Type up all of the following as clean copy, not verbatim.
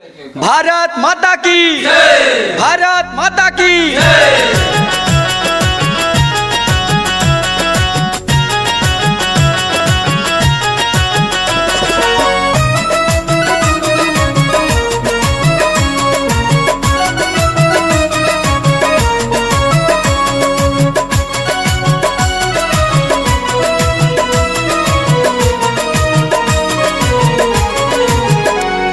भारत माता की जय। भारत माता की जय।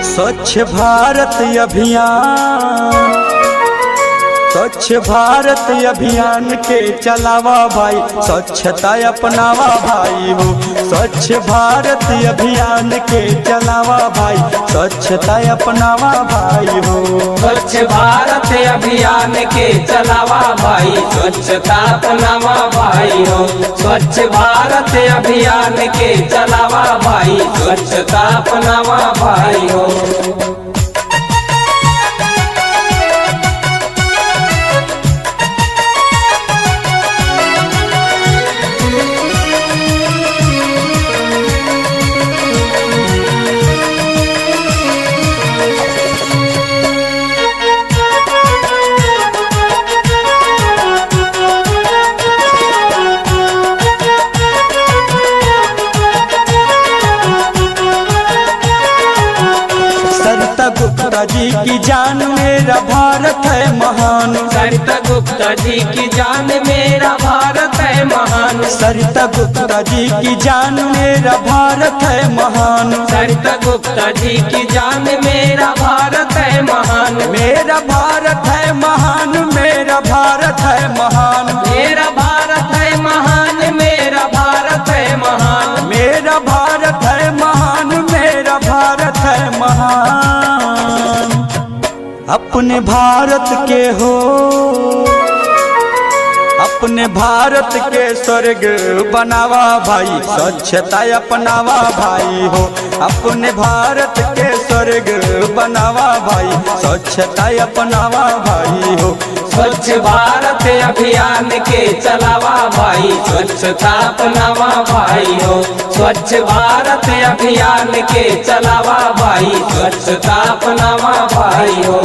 स्वच्छ भारत अभियान, स्वच्छ भारत अभियान के चलावा भाई, स्वच्छता अपनावा भाई हो। स्वच्छ भारत अभियान के चलावा भाई, स्वच्छता अपनावा भाई हो। स्वच्छ भारत अभियान के चलावा भाई, स्वच्छता अपनावा भाई हो। स्वच्छ भारत अभियान के चलावा भाई, स्वच्छता अपनावा भाई हो। गुप्ता जी की जान मेरा भारत है महान। सरिता गुप्ता जी की जान मेरा भारत है महान। सरिता गुप्ता जी की जान मेरा भारत है महान। सरिता गुप्ता जी की जान मेरा भारत है महान। मेरा भारत है महान, मेरा भारत है महान। मेरा भारत है महान, मेरा भारत है महान। मेरा भारत है महान, मेरा भारत है महान। अपने भारत के हो, अपने भारत के स्वर्ग बनावा भाई, स्वच्छता अपनावा भाई हो। अपने भारत के स्वर्ग बनावा भाई, स्वच्छता अपनावा भाई हो। स्वच्छ भारत अभियान के चलावा भाई, स्वच्छता अपनावा भाई हो। स्वच्छ भारत अभियान के चलावा भाई, स्वच्छता अपनावा भाई हो।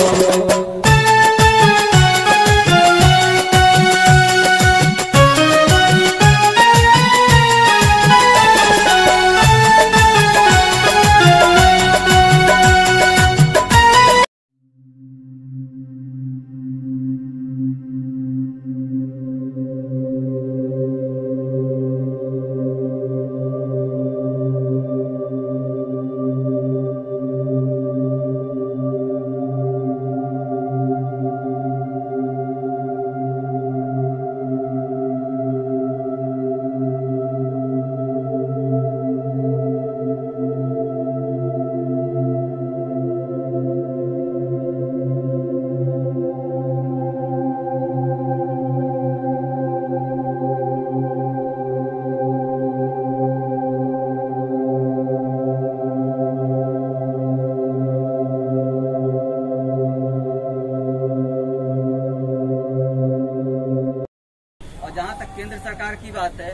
जहाँ तक केंद्र सरकार की बात है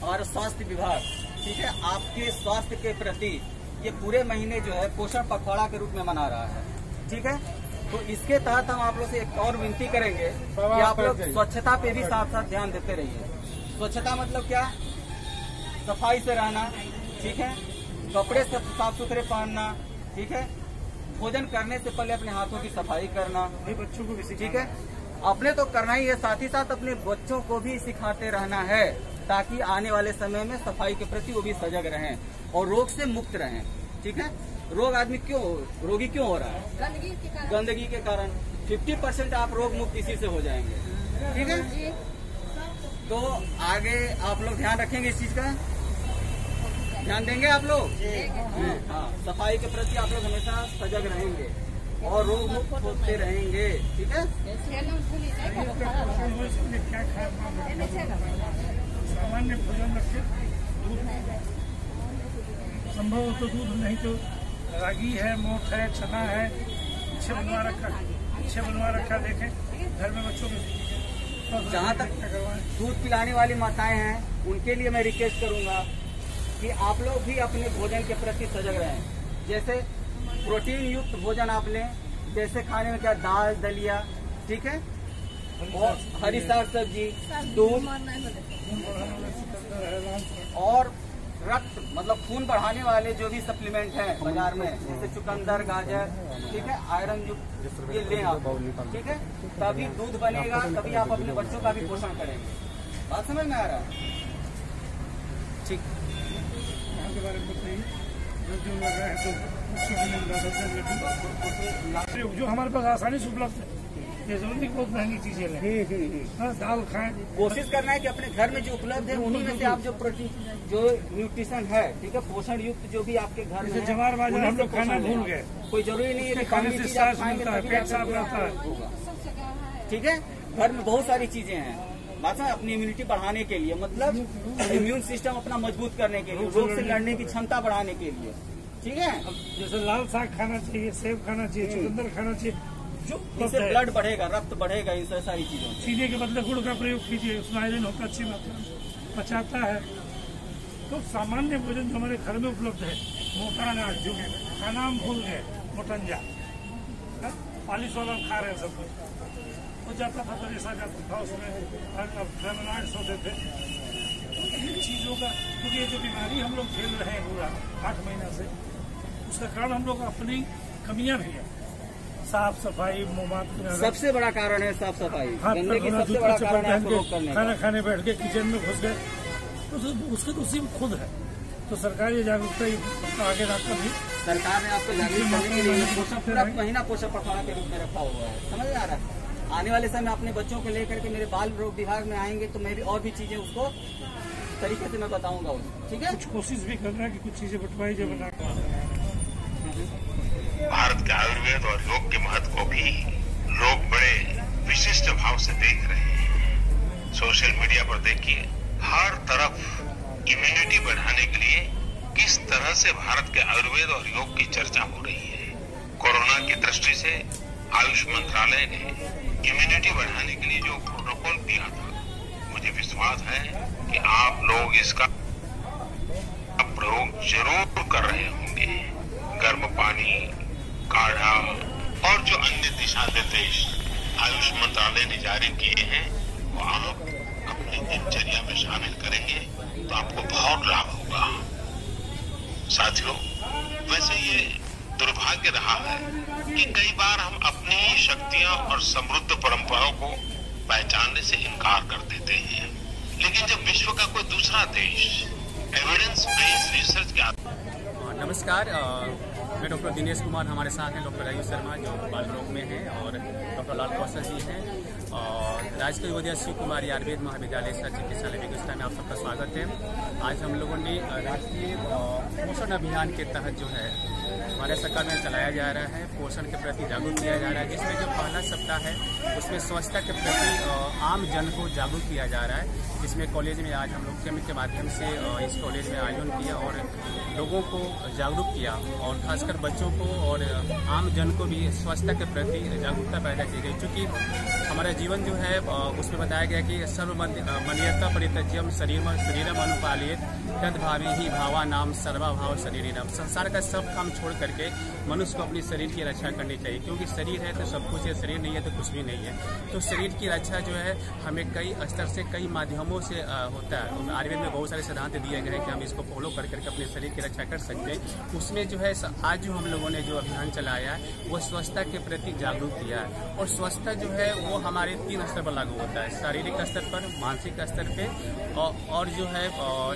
और स्वास्थ्य विभाग, ठीक है, आपके स्वास्थ्य के प्रति ये पूरे महीने जो है पोषण पखवाड़ा के रूप में मना रहा है, ठीक है। तो इसके तहत हम आप लोग से एक और विनती करेंगे कि आप लोग स्वच्छता पे भी साथ साथ ध्यान देते रहिए। स्वच्छता मतलब क्या? सफाई से रहना, ठीक है, कपड़े साफ सुथरे पहनना, ठीक है, भोजन करने से पहले अपने हाथों की सफाई करना, बच्चों को भी, ठीक है, अपने तो करना ही है, साथ ही साथ अपने बच्चों को भी सिखाते रहना है, ताकि आने वाले समय में सफाई के प्रति वो भी सजग रहें और रोग से मुक्त रहें, ठीक है। रोग आदमी रोगी क्यों हो रहा है? गंदगी के कारण। 50% आप रोग मुक्त इसी से हो जाएंगे, ठीक है। तो आगे आप लोग ध्यान रखेंगे, इस चीज का ध्यान देंगे आप लोग। हाँ, सफाई के प्रति आप लोग हमेशा सजग रहेंगे और रोग मुक्त होते रहेंगे, ठीक है। सामान्य भोजन रखे, संभव हो तो दूध, नहीं तो रागी है, मोठ है, चना है, अच्छे बनवा रखा देखें घर में बच्चों को। जहाँ तक दूध पिलाने वाली माताएं हैं, उनके लिए मैं रिक्वेस्ट करूंगा कि आप लोग भी अपने भोजन के प्रति सजग रहें। जैसे प्रोटीन युक्त भोजन आप लें, जैसे खाने में क्या दाल दलिया, ठीक है, और हरी साग सब्जी, दूध और रक्त मतलब खून बढ़ाने वाले जो भी सप्लीमेंट हैं बाजार में, जैसे चुकंदर, गाजर, ठीक है, आयरन युक्त ये लें आप, ठीक है। तभी दूध बनेगा, तभी आप अपने बच्चों का भी पोषण करेंगे। बात समझ में आ रहा है? ठीक। यहाँ के बारे में बताइए, जो लग रहा है तो जो हमारे पास आसानी से उपलब्ध है, ये जरूरी नहीं बहुत महंगी चीजें लें। हाँ, दाल खाएं। कोशिश करना है कि अपने घर में जो उपलब्ध है उन्हीं में से आप जो प्रोटीन, जो न्यूट्रिशन है, ठीक है, पोषण युक्त जो भी आपके घर में है, जवार बाजरा हम लोग खाना भूल गए। कोई जरूरी नहीं है कि खाने से सांस मिलता है, पेट साफ रहता है, ठीक है। घर में बहुत सारी चीजें हैं, बात है, अपनी इम्यूनिटी बढ़ाने के लिए, मतलब इम्यून सिस्टम अपना मजबूत करने के लिए, रोग से लड़ने की क्षमता बढ़ाने के लिए, ठीक है। जैसे लाल साग खाना चाहिए, सेब खाना चाहिए, चुकंदर खाना चाहिए, जो इससे ब्लड बढ़ेगा, रक्त बढ़ेगा, इन सारी चीजों से। चीनी के बदले गुड़ का प्रयोग कीजिए, उसमें आयरन होता अच्छी मात्रा में, पचाता है। तो सामान्य भोजन जो हमारे घर में उपलब्ध है, मोटा अनाज जो खाना हम भूल गए, मोटंजा पालिश वाला खा रहे हैं सब कुछ, वो जाता था तो ऐसा जाता था, उसमें फ्लेवोनॉइड्स होते थे। इन चीजों का, क्योंकि ये जो बीमारी हम लोग झेल रहे हैं पूरा 8 महीना से, उसका कारण हम लोग अपनी कमियां भी है। साफ सफाई, सबसे बड़ा कारण है साफ सफाई, हाथ गंदगी धोना, सबसे बड़ा कारण है रोग करने का। खाना खाने बैठ के किचन में घुस गए, तो उसके तो उसी में खुद है। तो सरकार ये जागरूकता आगे रखकर भी, सरकार ने आपको जागरूक करने के लिए पोषण पूरा महीना पोषण पखवाड़ा के रूप में रखा हुआ है, समझ में आ रहा है। आने वाले समय अपने बच्चों को लेकर के मेरे बाल रोग विभाग में आएंगे तो मैं भी और भी चीजें उसको तरीके से मैं बताऊंगा उसको, ठीक है। कुछ कोशिश भी करना है कि कुछ चीजें बटवाई जाए बना। भारत के आयुर्वेद और योग के महत्व को भी लोग बड़े विशिष्ट भाव से देख रहे हैं। सोशल मीडिया पर देखिए, हर तरफ इम्यूनिटी बढ़ाने के लिए किस तरह से भारत के आयुर्वेद और योग की चर्चा हो रही है। कोरोना की दृष्टि से आयुष मंत्रालय ने इम्यूनिटी बढ़ाने के लिए जो प्रोटोकॉल दिया था, मुझे विश्वास है कि आप लोग इसका प्रयोग जरूर कर रहे होंगे। गर्म पानी, काढ़ा और जो अन्य दिशा निर्देश आयुष मंत्रालय ने जारी किए हैं, वो आप अपनी दिनचर्या में शामिल करेंगे तो आपको बहुत लाभ होगा। साथियों, वैसे ये दुर्भाग्य रहा है कि कई बार हम अपनी शक्तियां और समृद्ध परंपराओं को पहचानने से इनकार कर देते हैं, लेकिन जब विश्व का कोई दूसरा देश एविडेंस बेस्ड रिसर्च के नमस्कार, मैं डॉक्टर दिनेश कुमार, हमारे साथ हैं डॉक्टर आयुष शर्मा जो बाल रोग में हैं, और डॉक्टर लाल कौशल जी हैं, और राजकीय विद्या शिव कुमारी आयुर्वेद महाविद्यालय सह चिकित्सालय बेगूसराय में आप सबका स्वागत है। आज हम लोगों ने राष्ट्रीय पोषण अभियान के तहत जो है हमारे सरकार में चलाया जा रहा है, पोषण के प्रति जागरूक किया जा रहा है, जिसमें जो पहला सप्ताह है उसमें स्वच्छता के प्रति आम जन को जागरूक किया जा रहा है, जिसमें कॉलेज में आज हम लोग के माध्यम से इस कॉलेज में आयोजन किया और लोगों को जागरूक किया, और खासकर बच्चों को और आम जन को भी स्वच्छता के प्रति जागरूकता पैदा की गई। क्योंकि हमारा जीवन जो है उसमें बताया गया कि सर्वमनीयता परित्यज्यम शरीरम अनुपालित तद्भावे ही भावा नाम सर्वाभाव शरीरम। संसार का सब काम छोड़ करके मनुष्य को अपने शरीर की रक्षा करनी चाहिए, क्योंकि शरीर है तो सब कुछ है, शरीर नहीं है तो कुछ भी नहीं है। तो शरीर की रक्षा जो है हमें कई स्तर से, कई माध्यमों से होता है। आयुर्वेद में बहुत सारे सिद्धांत दिए गए हैं कि हम इसको फॉलो कर करके अपने शरीर की रक्षा कर सकते हैं। उसमें जो है आज जो हम लोगों ने जो अभियान चलाया है वो स्वच्छता के प्रति जागरूक किया है, और स्वच्छता जो है वो हमारे 3 स्तर पर लागू होता है, शारीरिक स्तर पर, मानसिक स्तर पे और जो है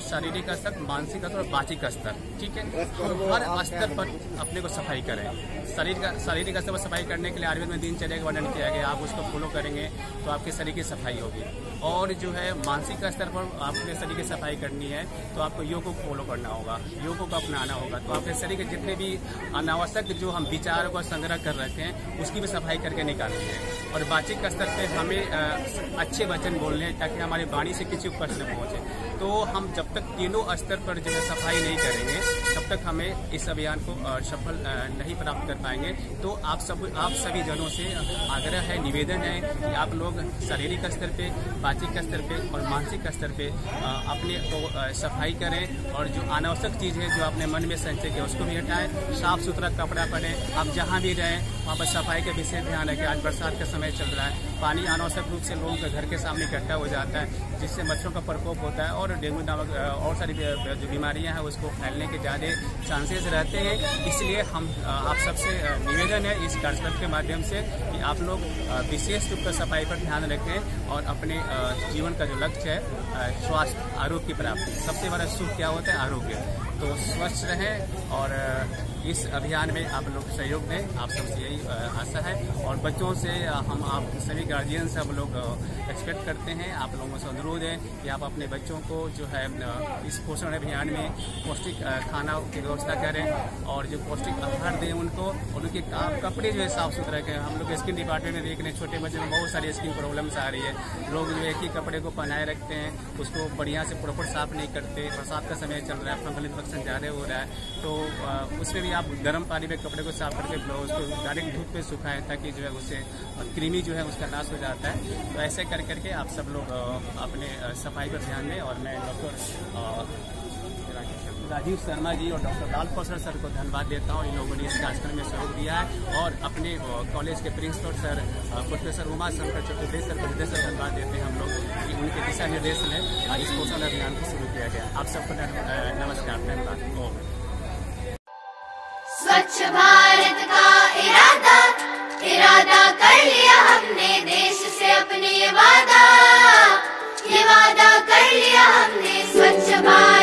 शारीरिक स्तर, मानसिक स्तर और वाचिक स्तर, ठीक है। हम हर स्तर पर अपने को सफाई करें। शारीरिक स्तर पर सफाई करने के लिए आयुर्वेद में दिनचर्या का वर्णन किया गया, आप उसको फॉलो करेंगे तो आपके शरीर की सफाई होगी। और जो है मानसिक स्तर पर आपके शरीर की सफाई करनी है तो आपको योग को फॉलो करना होगा, योग को अपनाना होगा, तो आपके शरीर के जितने भी अनावश्यक जो हम विचारों का संग्रह कर रखे हैं उसकी भी सफाई करके निकालनी है। और वाचिक स्तर पे हमें अच्छे वचन बोलने हैं ताकि हमारी वाणी से किसी को कष्ट न पहुंचे। तो हम जब तक तीनों स्तर पर जो है सफाई नहीं करेंगे तब जब तक हमें इस अभियान को सफल नहीं प्राप्त कर पाएंगे। तो आप सभी जनों से आग्रह है, निवेदन है कि आप लोग शारीरिक स्तर पे, बातचीत स्तर पे और मानसिक स्तर पे अपने को सफाई करें और जो अनावश्यक चीज़ है जो अपने मन में संचय किया उसको भी हटाएं। साफ सुथरा कपड़ा पहनें। आप जहाँ भी रहें वहाँ पर सफाई का विशेष ध्यान रखें। आज बरसात का समय चल रहा है, पानी अनावश्यक रूप से लोगों के घर के सामने इकट्ठा हो जाता है, जिससे मच्छरों का प्रकोप होता है और डेंगू नामक और सारी जो बीमारियां हैं उसको फैलने के ज़्यादा चांसेस रहते हैं। इसलिए हम आप सबसे निवेदन है इस कार्यक्रम के माध्यम से कि आप लोग विशेष रूप से सफाई पर ध्यान रखें और अपने जीवन का जो लक्ष्य है स्वास्थ्य आरोग्य की प्राप्ति, सबसे बड़ा सुख क्या होता है? आरोग्य। तो स्वच्छ रहें और इस अभियान में आप लोग सहयोग दें, आप सबसे यही आशा है। और बच्चों से हम आप सभी गार्जियन से हम लोग एक्सपेक्ट करते हैं, आप लोगों से अनुरोध है कि आप अपने बच्चों को जो है इस पोषण अभियान में पौष्टिक खाना की व्यवस्था करें और जो पौष्टिक आहार दें उनको, और उनके कपड़े जो है साफ सुथरा रखें। हम लोग स्किन डिपार्टमेंट में देख रहे हैं छोटे बच्चों में बहुत सारी स्किन प्रॉब्लम्स आ रही है। लोग जो एक ही कपड़े को पहनाए रखते हैं, उसको बढ़िया से प्रॉपर साफ नहीं करते। बरसात का समय चल रहा है, फंगल इन्फेक्शन ज़्यादा हो रहा है, तो उसमें भी आप गर्म पानी में कपड़े को साफ करके उसको डायरेक्ट धूप पे सुखाएं ताकि जो है उससे कृमि जो है उसका नाश हो जाता है। तो ऐसे कर करके आप सब लोग अपने सफाई पर ध्यान दें। और मैं डॉक्टर राजीव शर्मा जी और डॉक्टर लाल कौशल सर को धन्यवाद देता हूँ। इन लोगों ने इस कार्यक्रम में सहयोग दिया है और अपने कॉलेज के principal sir professor Uma Shankar Chaturvedi sir को हृदय से धन्यवाद देते हैं हम लोग कि उनके दिशा निर्देशन में इस पोषण अभियान को शुरू किया गया। आप सबको नमस्कार, धन्यवाद। स्वच्छ भारत का इरादा कर लिया हमने, देश से अपने ये वादा कर लिया हमने। स्वच्छ भारत